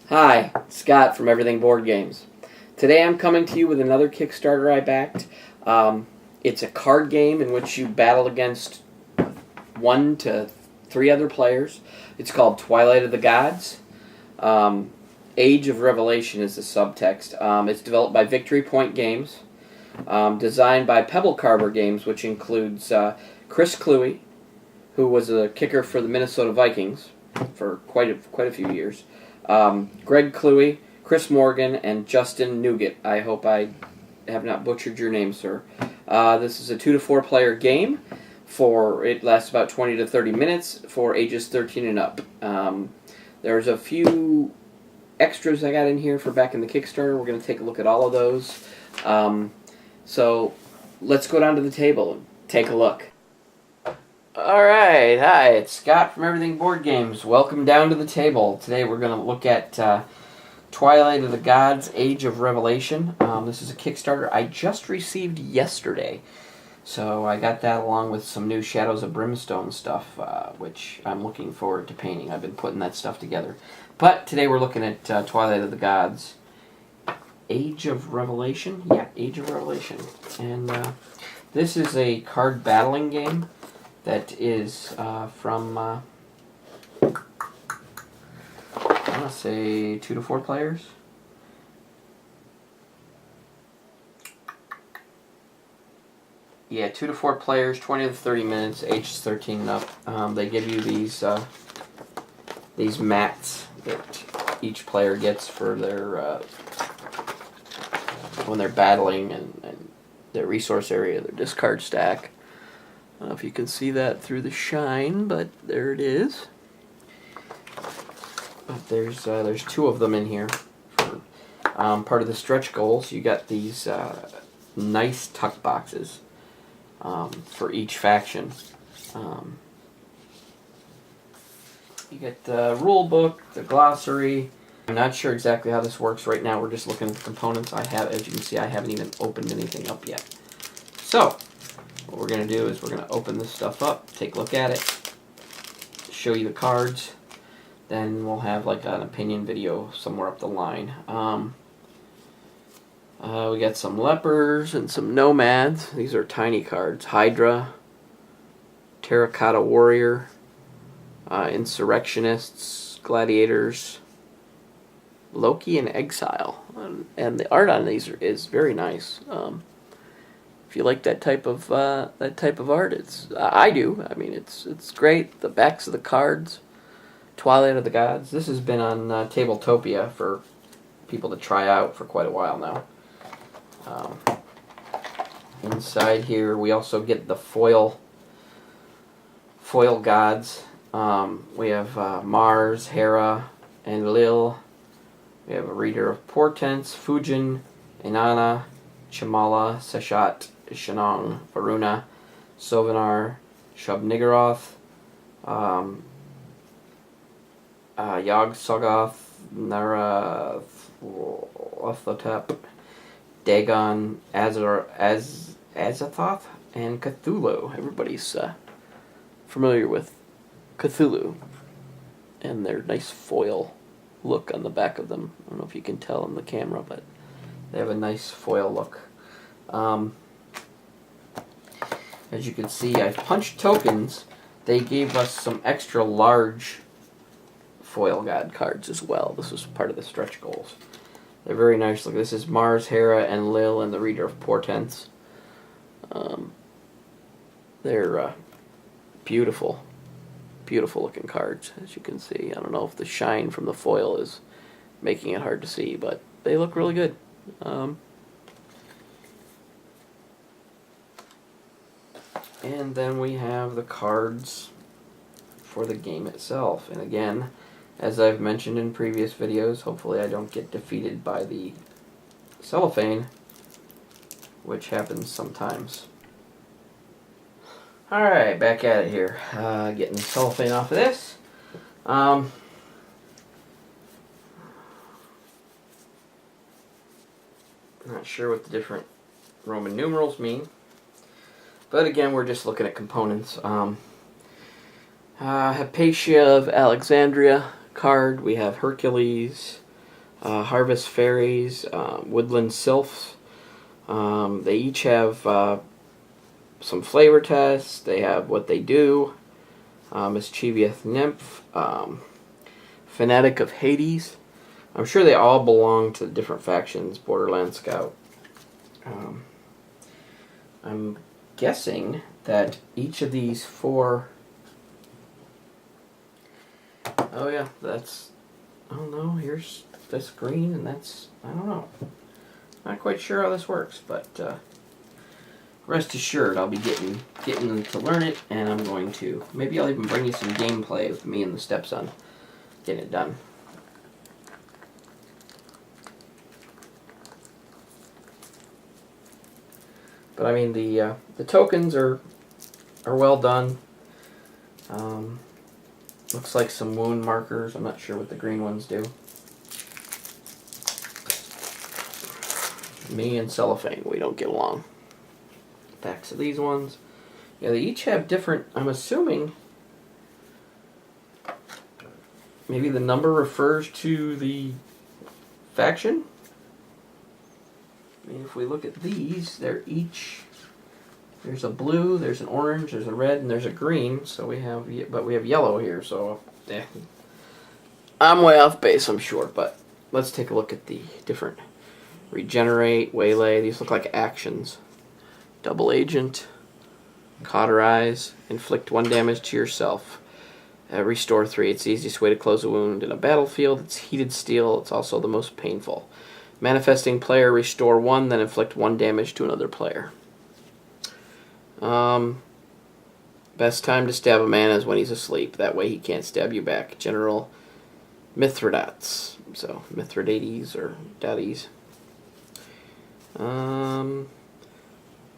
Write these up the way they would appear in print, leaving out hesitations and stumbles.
Hi, Scott from Everything Board Games. Today I'm coming to you with another Kickstarter I backed. It's a card game in which you battle against 1 to 3 other players. It's called Twilight of the Gods. Age of Revelation is the subtext. It's developed by Victory Point Games. Designed by Pebble Carver Games, which includes Chris Cluey, who was a kicker for the Minnesota Vikings for quite a few years. Greg Cluey, Chris Morgan, and Justin Nugent. I hope I have not butchered your name, sir. This is a 2 to 4 player game. It lasts about 20 to 30 minutes for ages 13 and up. There's a few extras I got in here for back in the Kickstarter. We're going to take a look at all of those. So let's go down to the table and take a look. Alright, hi, it's Scott from Everything Board Games. Welcome down to the table. Today we're going to look at Twilight of the Gods, Age of Revelation. This is a Kickstarter I just received yesterday. So I got that along with some new Shadows of Brimstone stuff, which I'm looking forward to painting. I've been putting that stuff together. But today we're looking at Twilight of the Gods, Age of Revelation? Yeah, Age of Revelation. And this is a card battling game that is from, I want to say 2 to 4 players. Yeah, 2 to 4 players, 20 to 30 minutes, ages 13 and up. They give you these mats that each player gets for their when they're battling and their resource area, their discard stack. I don't know if you can see that through the shine, but there it is. But there's 2 of them in here. For, part of the stretch goals, you got these nice tuck boxes for each faction. You get the rule book, the glossary. I'm not sure exactly how this works right now. We're just looking at the components. As you can see, I haven't even opened anything up yet. So what we're going to do is we're going to open this stuff up, take a look at it, show you the cards, then we'll have like an opinion video somewhere up the line. We got some lepers and some nomads. These are tiny cards. Hydra, Terracotta Warrior, Insurrectionists, Gladiators, Loki and Exile. And the art on these is very nice. If you like that type of art, I do. I mean, it's great. The backs of the cards, Twilight of the Gods. This has been on Tabletopia for people to try out for quite a while now. Inside here, we also get the foil gods. We have Mars, Hera, and Lil. We have a Reader of Portents, Fujin, Inanna, Chamala, Seshat, Shanong, Varuna, Sovinar, Shub-Niggurath, Yog-Sothoth, Nyarlathotep, Dagon, Azathoth, and Cthulhu. Everybody's familiar with Cthulhu and their nice foil look on the back of them. I don't know if you can tell in the camera, but they have a nice foil look. As you can see, I've punched tokens. They gave us some extra large foil god cards as well. This was part of the stretch goals. They're very nice. Look, this is Mars, Hera, and Lil, and the Reader of Portents. They're beautiful, beautiful looking cards, as you can see. I don't know if the shine from the foil is making it hard to see, but they look really good. And then we have the cards for the game itself. And again, as I've mentioned in previous videos, hopefully I don't get defeated by the cellophane, which happens sometimes. Alright, back at it here. Getting the cellophane off of this. Not sure what the different Roman numerals mean. But again, we're just looking at components. Hypatia of Alexandria card. We have Hercules, Harvest Fairies, Woodland Sylphs. They each have some flavor tests. They have what they do. Mischievous Nymph. Fanatic of Hades. I'm sure they all belong to different factions. Borderland Scout. I'm guessing that each of these 4... Oh yeah, that's... I don't know, here's this green and that's... I don't know. Not quite sure how this works, but rest assured I'll be getting to learn it, and I'm going to... Maybe I'll even bring you some gameplay with me and the stepson getting it done. But I mean, the tokens are well done. Looks like some wound markers. I'm not sure what the green ones do. Me and cellophane, we don't get along. Backs of these ones. Yeah, they each have different, I'm assuming, maybe the number refers to the faction? I mean, if we look at these, they're each... There's a blue, there's an orange, there's a red, and there's a green. So we have, but we have yellow here. So I'm way off base, I'm sure. But let's take a look at the different regenerate, waylay. These look like actions. Double agent, cauterize, inflict 1 damage to yourself. Restore 3. It's the easiest way to close a wound in a battlefield. It's heated steel. It's also the most painful. Manifesting player, restore 1, then inflict 1 damage to another player. Best time to stab a man is when he's asleep. That way he can't stab you back. General Mithridates. So, Mithridates or Daddies.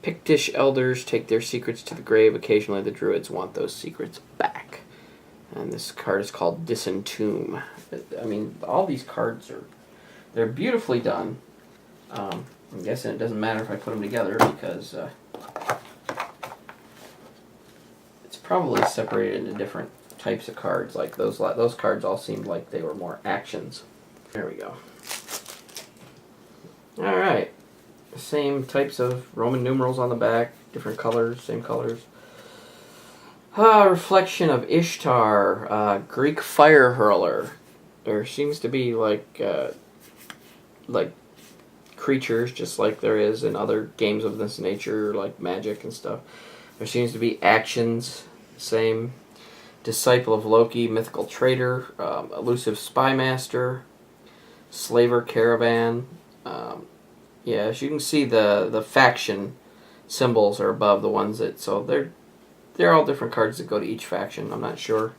Pictish elders take their secrets to the grave. Occasionally the druids want those secrets back. And this card is called Disentomb. I mean, all these cards they're beautifully done. I'm guessing it doesn't matter if I put them together because it's probably separated into different types of cards. Like those cards all seemed like they were more actions. There we go. All right. Same types of Roman numerals on the back, different colors, same colors. Reflection of Ishtar, Greek fire hurler. There seems to be like creatures, just like there is in other games of this nature, like Magic and stuff. There seems to be actions, same. Disciple of Loki, mythical traitor, elusive spy master, slaver caravan. Yeah, as you can see, the faction symbols are above the ones that, so they're all different cards that go to each faction. I'm not sure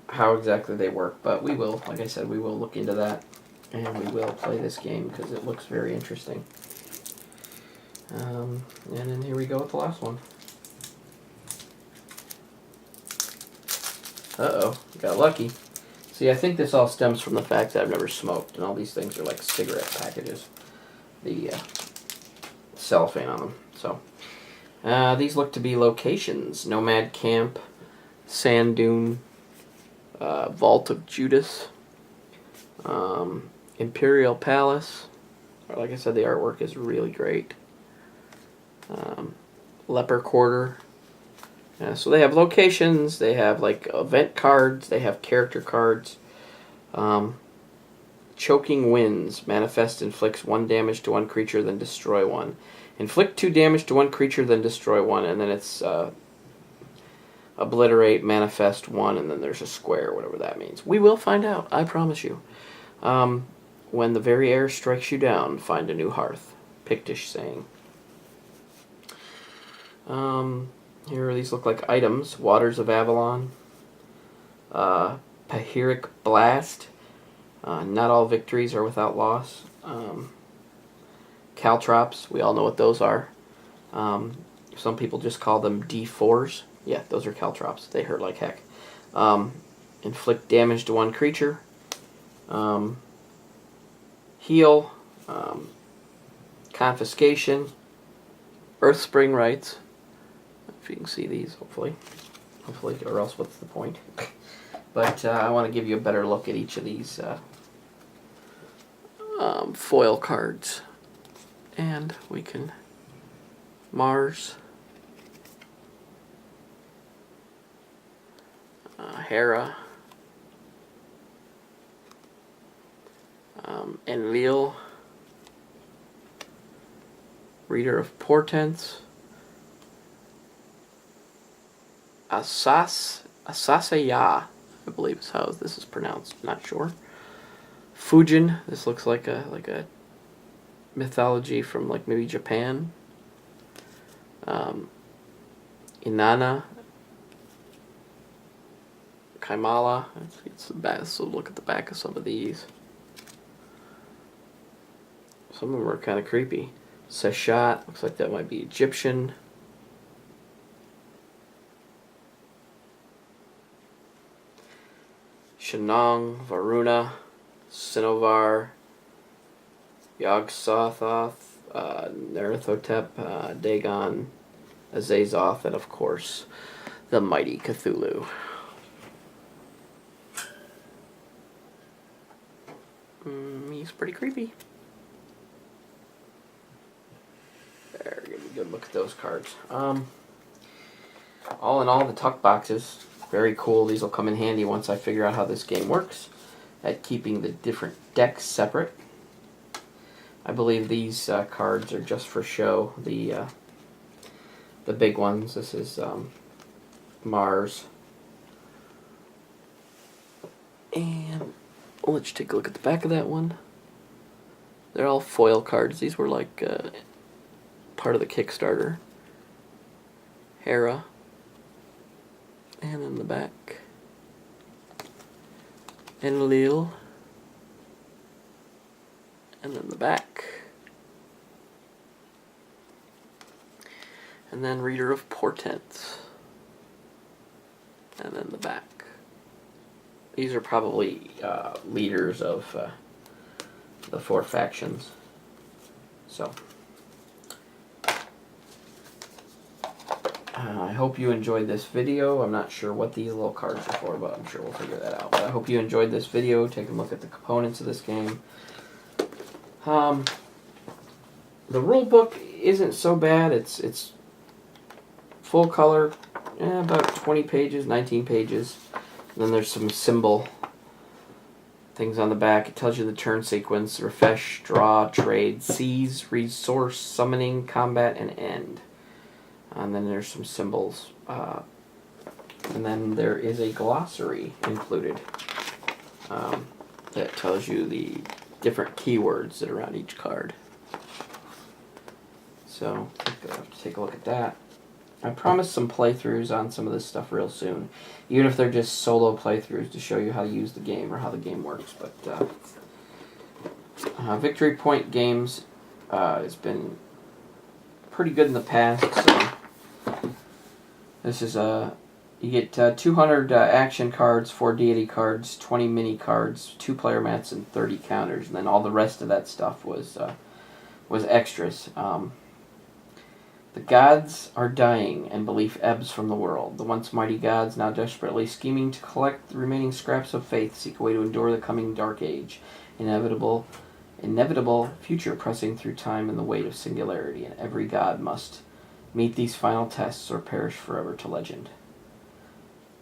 how exactly they work, but we will, like I said, we will look into that, and we will play this game because it looks very interesting. And then here we go with the last one. Uh-oh, got lucky. See, I think this all stems from the fact that I've never smoked, and all these things are like cigarette packages. The cellophane on them. So, these look to be locations. Nomad Camp, Sand Dune, Vault of Judas, Imperial Palace. Like I said, the artwork is really great. Leper Quarter. So they have locations, they have like event cards, they have character cards. Choking Winds. Manifest inflicts 1 damage to 1 creature, then destroy 1. Inflict 2 damage to 1 creature, then destroy 1. And then it's obliterate, manifest 1, and then there's a square, whatever that means. We will find out, I promise you. When the very air strikes you down, find a new hearth. Pictish saying. Here, these look like items. Waters of Avalon. Pyrrhic Blast. Not all victories are without loss. Caltrops, we all know what those are. Some people just call them D4s. Yeah, those are caltrops. They hurt like heck. Inflict damage to 1 creature. Heal. Confiscation. Earthspring Rites. If you can see these, hopefully, or else what's the point? But I want to give you a better look at each of these foil cards. And we can Mars, Hera, Enlil, Reader of Portents, Asasaya, I believe is how this is pronounced. Not sure. Fujin. This looks like a mythology from like maybe Japan. Inanna, Kaimala. It's the back. So look at the back of some of these. Some of them are kind of creepy. Seshat, looks like that might be Egyptian. Shanong, Varuna, Sinovar, Yog-Sothoth, Nerithotep, Dagon, Azazoth, and of course, the mighty Cthulhu. He's pretty creepy. There, give me a good look at those cards. All in all, the tuck boxes, very cool. These will come in handy once I figure out how this game works at keeping the different decks separate. I believe these cards are just for show. The big ones. This is Mars. And let's take a look at the back of that one. They're all foil cards. These were like part of the Kickstarter. Hera. And in the back, Enlil. And then the back. And then Reader of Portents. And then the back. These are probably leaders of the 4 factions. So, I hope you enjoyed this video. I'm not sure what these little cards are for, but I'm sure we'll figure that out. But I hope you enjoyed this video. Take a look at the components of this game. The rule book isn't so bad. It's full color, about 20 pages, 19 pages. And then there's some symbol things on the back. It tells you the turn sequence: refresh, draw, trade, seize, resource, summoning, combat, and end. And then there's some symbols. And then there is a glossary included that tells you the different keywords that are on each card. So I have to take a look at that. I promised some playthroughs on some of this stuff real soon, even if they're just solo playthroughs to show you how to use the game or how the game works. But Victory Point Games has been pretty good in the past. So this is you get 200 action cards, 4 deity cards, 20 mini cards, 2 player mats, and 30 counters, and then all the rest of that stuff was extras. The gods are dying, and belief ebbs from the world. The once mighty gods, now desperately scheming to collect the remaining scraps of faith, seek a way to endure the coming dark age. Inevitable future pressing through time and the weight of singularity, and every god must meet these final tests or perish forever to legend.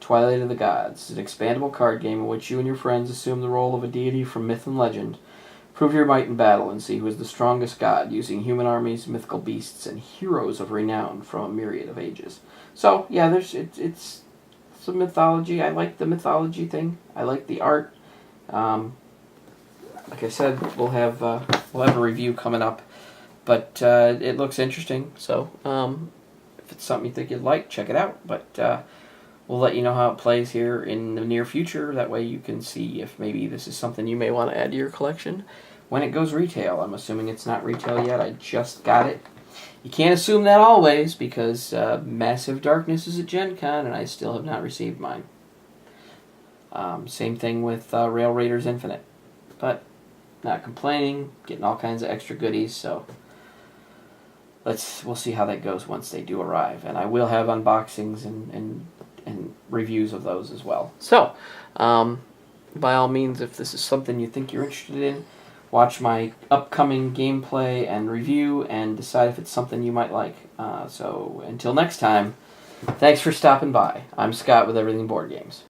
Twilight of the Gods is an expandable card game in which you and your friends assume the role of a deity from myth and legend. Prove your might in battle and see who is the strongest god, using human armies, mythical beasts, and heroes of renown from a myriad of ages. So, yeah, it's some mythology. I like the mythology thing. I like the art. Like I said, we'll have a review coming up, but it looks interesting. So, if it's something you think you'd like, check it out. But we'll let you know how it plays here in the near future. That way you can see if maybe this is something you may want to add to your collection when it goes retail. I'm assuming it's not retail yet. I just got it. You can't assume that always, because Massive Darkness is a GenCon, and I still have not received mine. Same thing with Rail Raiders Infinite. But not complaining, getting all kinds of extra goodies, so we'll see how that goes once they do arrive. And I will have unboxings and reviews of those as well. So, by all means, if this is something you think you're interested in, watch my upcoming gameplay and review, and decide if it's something you might like. So until next time, thanks for stopping by. I'm Scott with Everything Board Games.